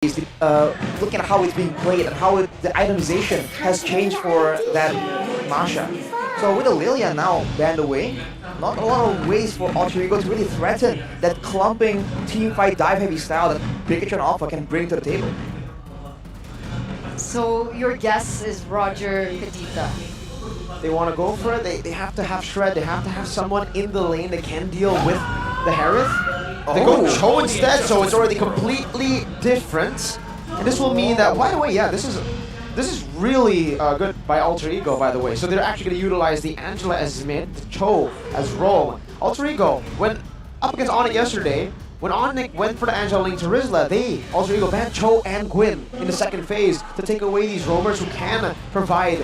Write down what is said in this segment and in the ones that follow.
looking at how it's being played and how the itemization has changed for that Masha. So with the Lilia now banned away, not a lot of ways for Alter Ego to really threaten that clumping teamfight dive heavy style that bigetron Alpha can bring to the table. So your guess is Roger Kadita. They want to go for it. They have to have Shred. They have to have someone in the lane that can deal with the Harith. They go Cho instead, so it's already completely different. And this will mean that, by the way, yeah, this is really good by Alter Ego, by the way. So they're actually going to utilize the Angela as mid, the Cho as roll. Alter Ego, when up against Onyx yesterday, when Onyx went for the Angela lane to Rizla, Alter Ego banned Cho and Gwyn in the second phase to take away these roamers who can provide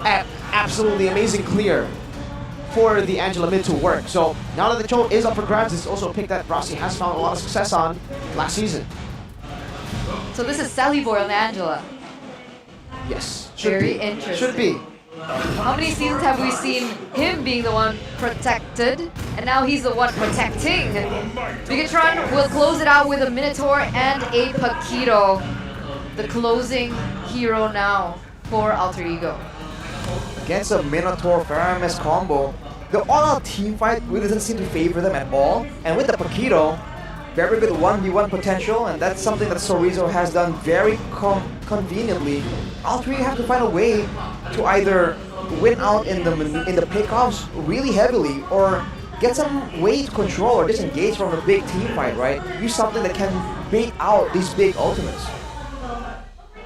absolutely amazing clear for the Angela mid to work. So now that the Cho is up for grabs, it's also a pick that Rossi has found a lot of success on last season. So this is Sally Boy on the Angela. Yes. Very interesting. Should be. How many seasons have we seen him being the one protected, and now he's the one protecting? Bigetron will close it out with a Minotaur and a Paquito. The closing hero now for Alter Ego. Against a Minotaur Faramis combo, the all-out team fight really doesn't seem to favor them at all. And with the Paquito, very good 1v1 potential, and that's something that Sorizo has done very conveniently. Alter Ego have to find a way to either win out in the pickoffs really heavily, or get some way to control or disengage from a big team fight, right? Use something that can bait out these big ultimates.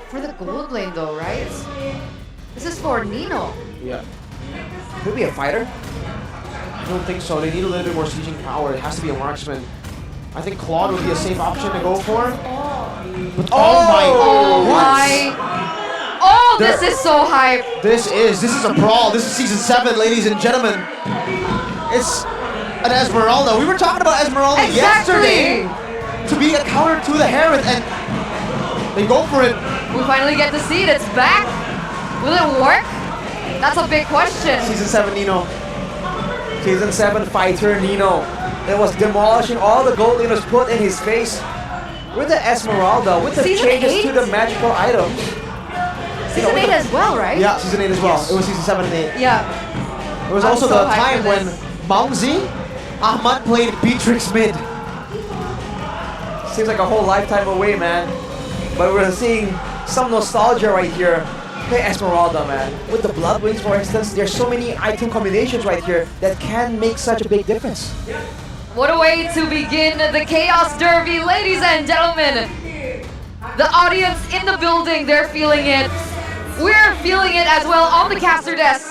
For the gold lane though, right? This is for Nino. Yeah. Could be a fighter. I don't think so. They need a little bit more sieging power. It has to be a marksman. I think Claude would be a safe option to go for. But Oh my! Oh, this is so hype! This is a brawl. This is season 7, ladies and gentlemen. It's an Esmeralda. We were talking about Esmeralda yesterday to be a counter to the Harith, and they go for it. We finally get to see it. It's back. Will it work? That's a big question. Season 7 Nino. Season 7 fighter Nino. It was demolishing all the gold Nino's put in his face. With the Esmeralda, with the Season changes 8? to the magical items. Season 8 as well, right? Yeah, season 8 as well. Yes. It was season 7 and 8. Yeah. It was I'm also so the hyped time for when this. Mangzi, Ahmad played Beatrix mid. Seems like a whole lifetime away, man. But we're seeing some nostalgia right here. Play Esmeralda, man. With the Blood Wings, for instance, there's so many item combinations right here that can make such a big difference. What a way to begin the Chaos Derby, ladies and gentlemen. The audience in the building, they're feeling it. We're feeling it as well on the caster desk.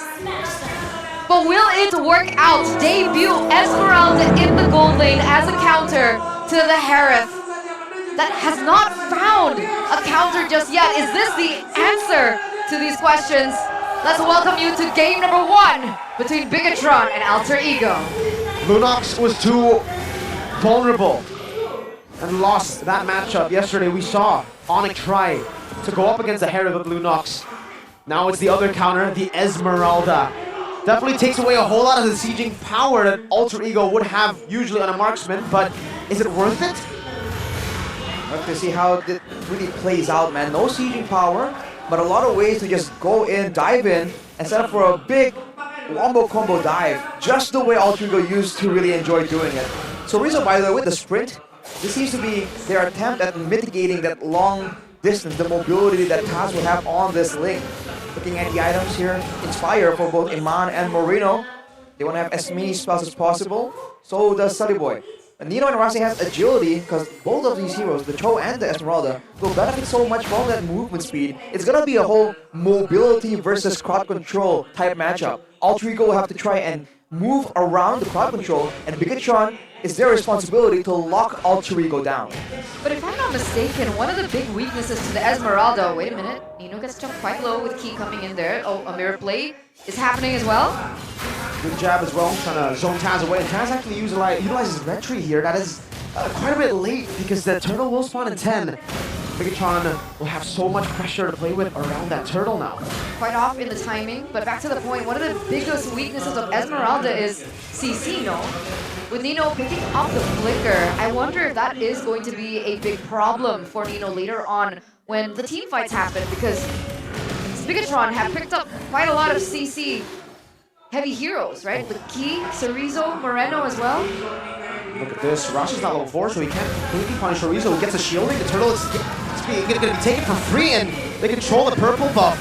But will it work out? Debut Esmeralda in the gold lane as a counter to the Harith that has not found a counter just yet. Is this the answer to these questions? Let's welcome you to game number 1 between Bigetron and Alter Ego. Lunox was too vulnerable and lost that matchup. Yesterday we saw Onyx try to go up against the Harith with Lunox. Now it's the other counter, the Esmeralda. Definitely takes away a whole lot of the sieging power that Alter Ego would have usually on a marksman, but is it worth it? We'll have to see how it really plays out, man. No sieging power, but a lot of ways to just go in, dive in, and set up for a big wombo combo dive, just the way Alter Ego used to really enjoy doing it. So Rizzo, by the way, with the sprint, this seems to be their attempt at mitigating that long distance, the mobility that Taz will have on this link. Looking at the items here, Inspire for both Iman and Moreno. They want to have as many spells as possible. So does Sully Boy. And Nino and Rossi has agility, because both of these heroes, the Cho and the Esmeralda, will benefit so much from that movement speed. It's going to be a whole mobility versus crowd control type matchup. Alter Ego will have to try and move around the crowd control, and Bigetron, it's their responsibility to lock Alter Ego down. But if I'm not mistaken, one of the big weaknesses to the Esmeralda, wait a minute, Nino gets jumped quite low with Key coming in there. Oh, a mirror play is happening as well. Good jab as well, trying to zone Taz away. Taz actually utilizes Retry here. That is quite a bit late because the turtle will spawn in 10. Bigetron will have so much pressure to play with around that turtle now. Quite off in the timing, but back to the point, one of the biggest weaknesses of Esmeralda is CC, no? With Nino picking up the flicker, I wonder if that is going to be a big problem for Nino later on when the team fights happen, because Bigetron have picked up quite a lot of CC heavy heroes, right? The Key, Cerezo, Moreno as well. Look at this. Rush is not level 4, so he can't completely punish Cerezo, who gets a shielding. The turtle is going to be taken for free, and they control the purple buff.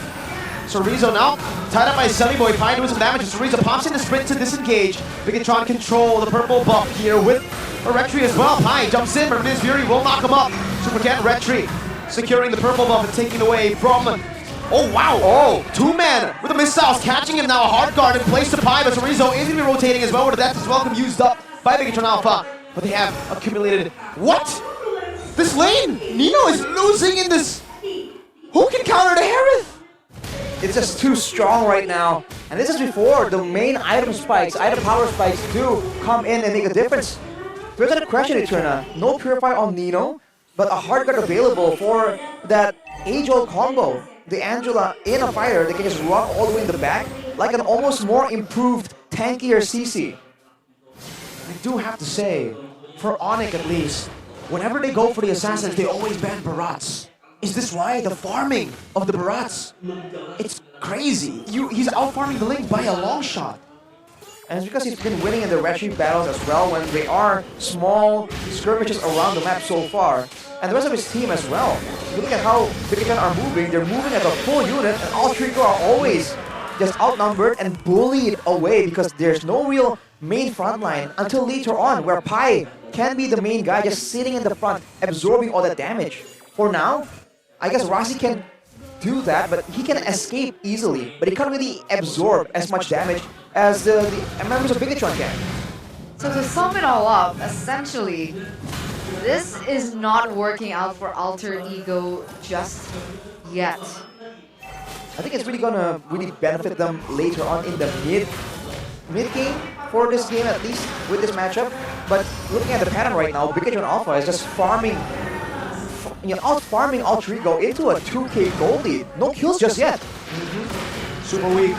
Cerezo now tied up by Sunny Boy. Pine doing some damage. Cerezo pops in the sprint to disengage. Bigetron control the purple buff here with a Retri as well. Pine jumps in, but Miss Fury will knock him up. Super Cat Retri securing the purple buff and taking away from. Oh wow! Oh, two-man with the missiles catching him now. A hard guard in place to Pi, but Cerezo is going to be rotating as well. With the death as welcome used up by Bigetron Alpha, but they have accumulated. What? This lane, Nino is losing in this. Who can counter the Harith? It's just too strong right now. And this is before the main item spikes, item power spikes do come in and make a difference. There's a question, Eterna. No Purify on Nino, but a hard guard available for that age-old combo. The Angela in a fighter, they can just run all the way in the back, like an almost more improved, tankier CC. I do have to say, for Onyx at least, whenever they go for the assassins, they always ban Barats. Is this why? The farming of the Barats? It's crazy. He's out-farming the Link by a long shot. And it's because he's been winning in the Retri battles as well when they are small skirmishes around the map so far. And the rest of his team as well. Look at how Bigetron are moving. They're moving as a full unit, and all 3 are always just outnumbered and bullied away because there's no real main front line until later on where Pi can be the main guy just sitting in the front, absorbing all that damage. For now, I guess Rossi can do that, but he can escape easily. But he can't really absorb as much damage as the members of Bigetron can. So to sum it all up, essentially, this is not working out for Alter Ego just yet. I think it's really gonna benefit them later on in the mid game for this game, at least with this matchup. But looking at the pattern right now, Bigetron Alpha is just farming, out-farming Alter Ego into a 2k gold lead. No kills just yet. Super weak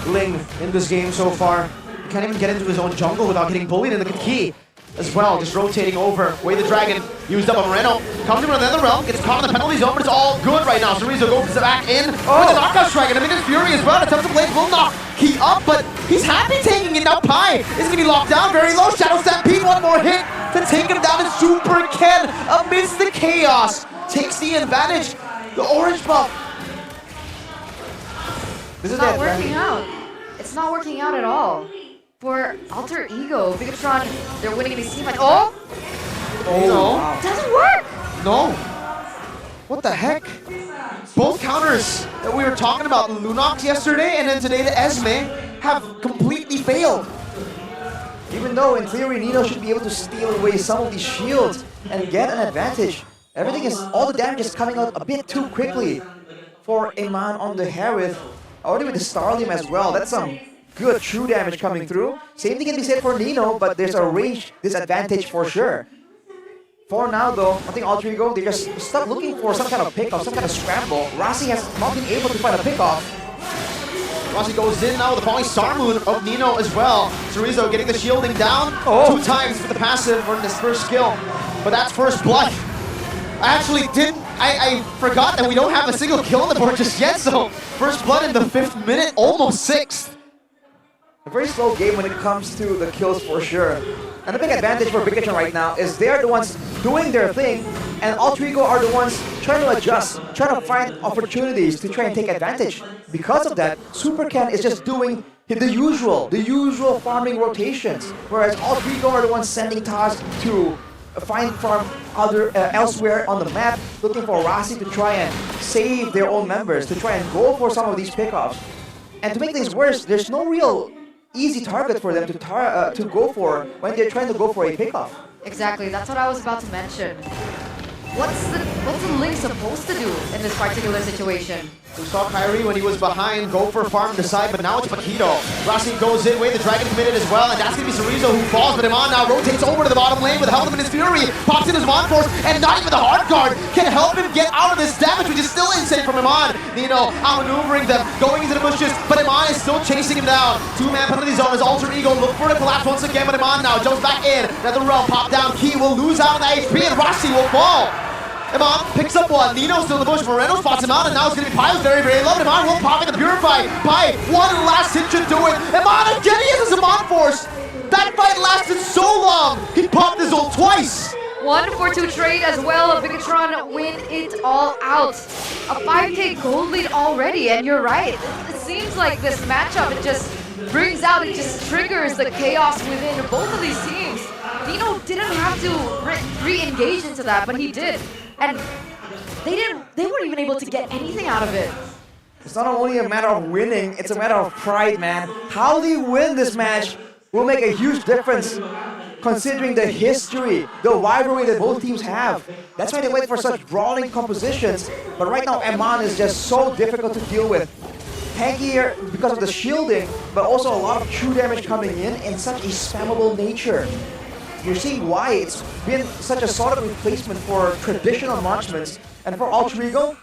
Ling in this game so far. He can't even get into his own jungle without getting bullied, and the Key as well, just rotating over. Way the Dragon used up on Moreno. Comes in from another realm, gets caught in the penalty zone, but it's all good right now. Cerezo goes back in with the knockout strike, and I think it's Fury as well. Attempts to blade will knock Key up, but he's happy taking it. Now Pi is going to be locked down very low. Shadow Stampede, one more hit to take him down, and Super Ken amidst the chaos takes the advantage. The orange buff. This is not working out. It's not working out at all. For Alter Ego, Bigetron, they're winning these team fights. Oh! No. Wow. Doesn't work! No. What the heck? Both counters that we were talking about, Lunox yesterday and then today the Esme, have completely failed. Even though in theory Nino should be able to steal away some of these shields and get an advantage, all the damage is coming out a bit too quickly for Iman on the Harith. Already with the Starlium as well, that's some good true damage coming through. Same thing can be said for Nino, but there's a range disadvantage for sure. For now though, I think Alter Ego, they just stop looking for some kind of pickoff, some kind of scramble. Rossi has not been able to find a pickoff. Rossi goes in now with the falling star moon of Nino as well. Cerezo getting the shielding down 2 times for the passive for this first skill. But that's first blood. I forgot that we don't have a single kill on the board just yet, so first blood in the 5th minute, almost 6th. A very slow game when it comes to the kills for sure. And the big advantage for Bigetron right now is they're the ones doing their thing, and Alter Ego are the ones trying to adjust, trying to find opportunities to try and take advantage. Because of that, Super Ken is just doing the usual farming rotations, whereas Alter Ego are the ones sending tasks to find farm elsewhere on the map, looking for Rossi to try and save their own members, to try and go for some of these pickoffs. And to make things worse, there's no real easy target for them to go for when they're trying to go for a pickoff. Exactly, that's what I was about to mention. What's the Link supposed to do in this particular situation? We saw Kyrie when he was behind go for farm to side, but now it's Paquito. Rossi goes in, the Dragon committed as well, and that's going to be Cerezo who falls, but Iman now rotates over to the bottom lane with Helm in his Fury, pops in his Monforce, and not even the hard guard can help him get out of this damage, which is still insane from Iman. Nino outmaneuvering them, going into the bushes, but Iman is still chasing him down. Two-man penalty zone, his alter ego look for the collapse once again, but Iman now jumps back in. Another realm pop down, Key will lose out on the HP, and Rossi will fall. Iman picks up one, Nino still in the bush, Moreno spots him out, and now it's going to be Pi very, very low. Iman will pop in the Purify. Pi, one last hit should do it. Iman again, he has his Iman Force. That fight lasted so long, he popped his ult twice. 1-4-2 trade as well. Bigetron win it all out. A 5k gold lead already, and you're right. It seems like this matchup, it just brings out, it just triggers the chaos within both of these teams. Nino didn't have to re-engage into that, but he did. And they weren't even able to get anything out of it. It's not only a matter of winning, it's a matter of pride, man. How they win this match will make a huge difference considering the history, the rivalry that both teams have. That's why they wait for such brawling compositions. But right now, Iman is just so difficult to deal with. Tankier because of the shielding, but also a lot of true damage coming in such a spammable nature. You're seeing why it's been such a solid replacement for traditional marksmen. And for Alter Ego,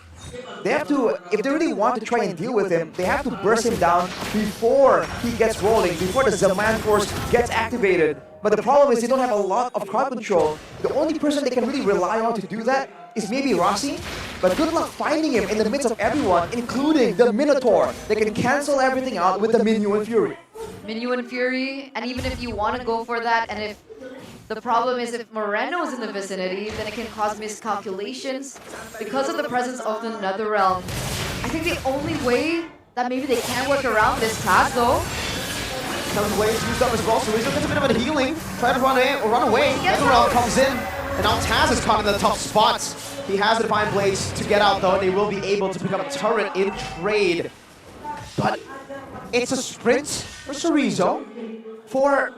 they have to, if they really want to try and deal with him, they have to burst him down before he gets rolling, before the Zaman Force gets activated. But the problem is they don't have a lot of crowd control. The only person they can really rely on to do that is maybe Rossi. But good luck finding him in the midst of everyone, including the Minotaur. They can cancel everything out with the Minyu and Fury. Minyu and Fury, and even if you want to go for that, and if the problem is if Moreno is in the vicinity, then it can cause miscalculations because of the presence of the Netherrealm. I think the only way that maybe they can work around this Taz though. Some ways used up as well, so Rizzo gets a bit of a healing. Try to run away. Netherrealm comes in, and now Taz is caught in the tough spots. He has the Divine Blades to get out though, and they will be able to pick up a turret in trade. But it's a sprint for Cerezo for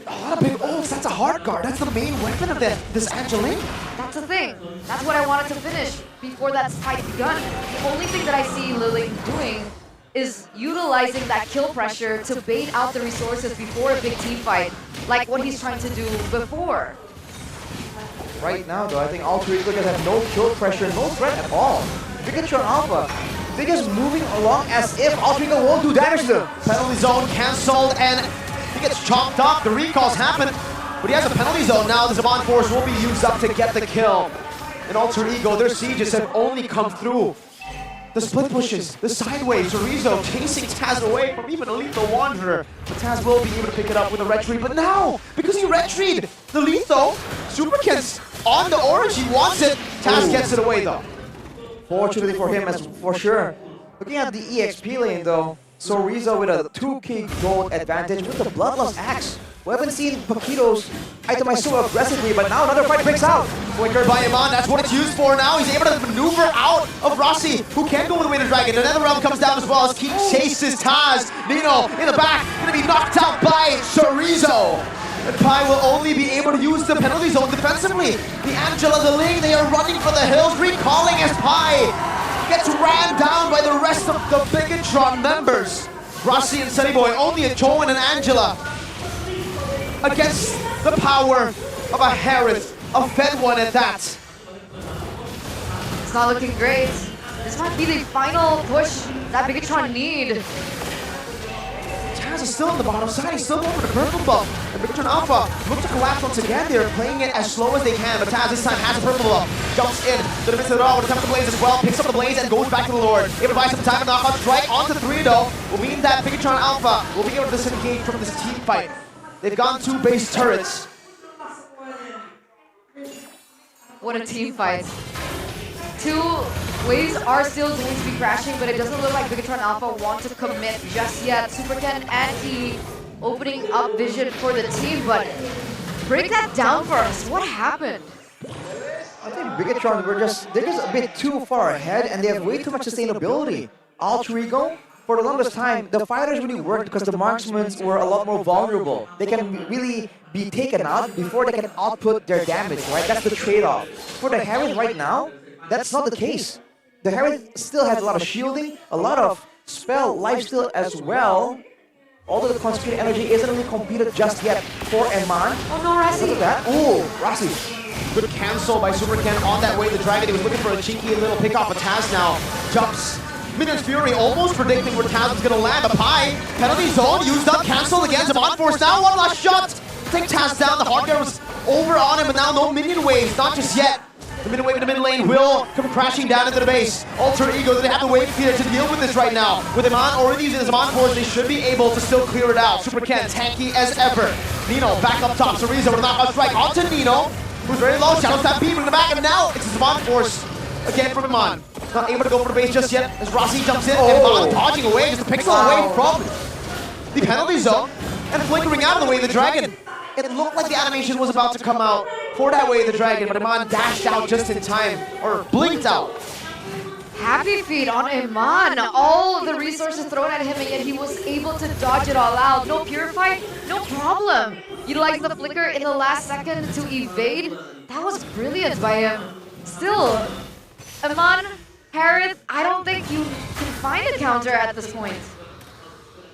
a lot of big ults. That's a hard guard. That's the main weapon of this Angeline. That's the thing. That's what I wanted to finish before that fight begun. The only thing that I see Lily doing is utilizing that kill pressure to bait out the resources before a big team fight, like what he's trying to do before. Right now, though, I think Alter Ego just have no kill pressure, no threat at all. Bigetron Alpha, they're just moving along as if Alter Ego won't do damage to them. Penalty zone cancelled, and he gets chopped off. The recalls happen, but he has a penalty zone now. The Zaman Force will be used up to get the kill. And Alter Ego, their sieges have only come through the split pushes, the sideways. Cerezo chasing Taz away from even a lethal Wanderer. But Taz will be able to pick it up with a retreat. But now, because he retreated the lethal, Superkin's on the orange. He wants it. Taz gets it away though. Fortunately for him, as for sure. Looking at the EXP lane though, Cerezo with a 2k gold advantage with the Bloodlust Axe. We haven't seen Paquito's itemize so aggressively, but now another fight breaks out. Flickered by Iman, that's what it's used for now. He's able to maneuver out of Rossi, who can go with the Waiter Dragon. Another realm comes down as well as Keith chases Taz. Nino in the back, gonna be knocked out by Cerezo. And Pi will only be able to use the penalty zone defensively. The Angela, the Ling, they are running for the hills, recalling as Pi gets ran down by the rest of the Bigetron members. Rossi and Sunny Boy, only a Cho and an Angela against the power of a Harith, a Fed one at that. It's not looking great. This might be the final push that Bigetron need. Taz is still on the bottom side, he's still going for the purple buff. And Bigetron Alpha look to collapse once again. They're playing it as slow as they can, but Taz this time has a purple buff. Jumps in to the midst of it all with a temper blaze as well, picks up the blaze and goes back to the Lord. Able to buy some time and knock on strike onto 3 though. Will mean that Bigetron Alpha will be able to disengage from this team fight. They've gone 2 base turrets. What a team fight. 2 waves are still going to be crashing, but it doesn't look like Bigetron Alpha want to commit just yet. Superken and T opening up vision for the team, but break that down for us. What happened? I think Bigetron they're just a bit too far ahead and they have way too much sustainability. Alter Ego, for the longest time, the fighters really worked because the marksmen were a lot more vulnerable. They can really be taken out before they can output their damage, right? That's the trade-off. For the Harith right now, that's not the case. The Harith still has a lot of shielding, a lot of spell lifesteal as well. Although the concentrated energy isn't really completed just yet for Eman. Oh no, Rossi. Look at that. Ooh, Rossi. Good cancel by Super Ken on that way. The Dragon, he was looking for a cheeky little pick off, but Taz now jumps. Minion's Fury almost predicting where Taz was going to land. A pie. Penalty zone used up. Cancel again. Zaman Force now. One last shot. Take Taz down. The hard guard was over on him, but now no minion waves. Not just yet. The minion wave in the mid lane will come crashing down into the base. Alter Ego, they have the wave clear to deal with this right now. With Iman already using the Zaman Force, they should be able to still clear it out. Super Ken, tanky as ever. Nino back up top. Sariza with a knockout strike onto Nino, who's very low. Shadow Stampede in the back, and now it's a Zaman Force again from Iman. Not able to go for the base just yet as Rossi jumps in. Iman dodging away, just a pixel away from the penalty zone and flickering out of the way of the Dragon. It looked like the animation was about to come out for that way of the Dragon, but Iman dashed out just in time, or blinked out. Happy feet on Iman. All of the resources thrown at him, and yet he was able to dodge it all out. No Purify, no problem. Utilizing the flicker in the last second to evade. That was brilliant by him. Still, Iman, Harith, I don't think you can find a counter at this point.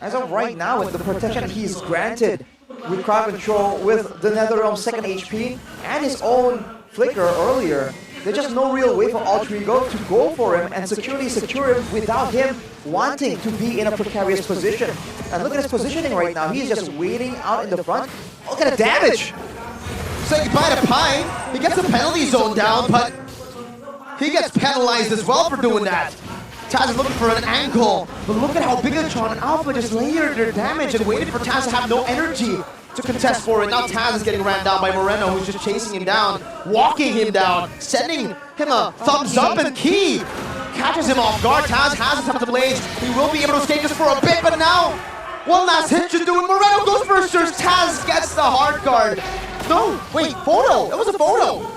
As of right now, with the protection he's granted with crowd control, with the NetherRealm's second HP, and his own flicker earlier, there's just no real way for Alter Ego to go for him and secure him without him wanting to be in a precarious position. And look at his positioning right now. He's just waiting out in the front. Look at the damage! Say goodbye to Pine. He gets the penalty zone down, but he gets penalized as well for doing that. Taz is looking for an angle, but look at how Bigetron and Alpha just layered their damage and waited for Taz to have no energy to contest for it. Now Taz is getting ran down by Moreno, who's just chasing him down, walking him down, sending him a thumbs up, and Key catches him off guard. Taz has his top of the blades. He will be able to escape just for a bit, but now one last hit should do it. Moreno goes for a surge. Taz gets the hard guard. No, wait, photo. That was a photo.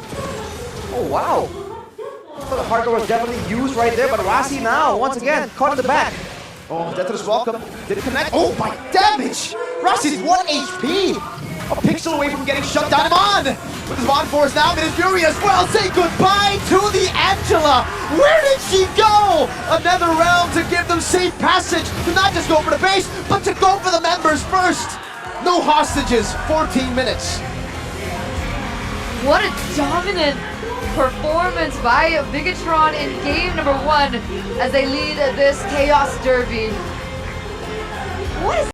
Oh, wow. So the hardcore was definitely used right there, but Rossi now, once again, caught in the back. Oh, Death is welcome. Did it connect? Oh, my damage! Rossi's 1 HP! A pixel away from getting shut down. Iman with his Von Force now, Minion's Fury as well. Say goodbye to the Angela! Where did she go? Another realm to give them safe passage, to not just go for the base, but to go for the members first. No hostages, 14 minutes. What a dominant performance by Bigetron in game number 1 as they lead this Chaos Derby. What is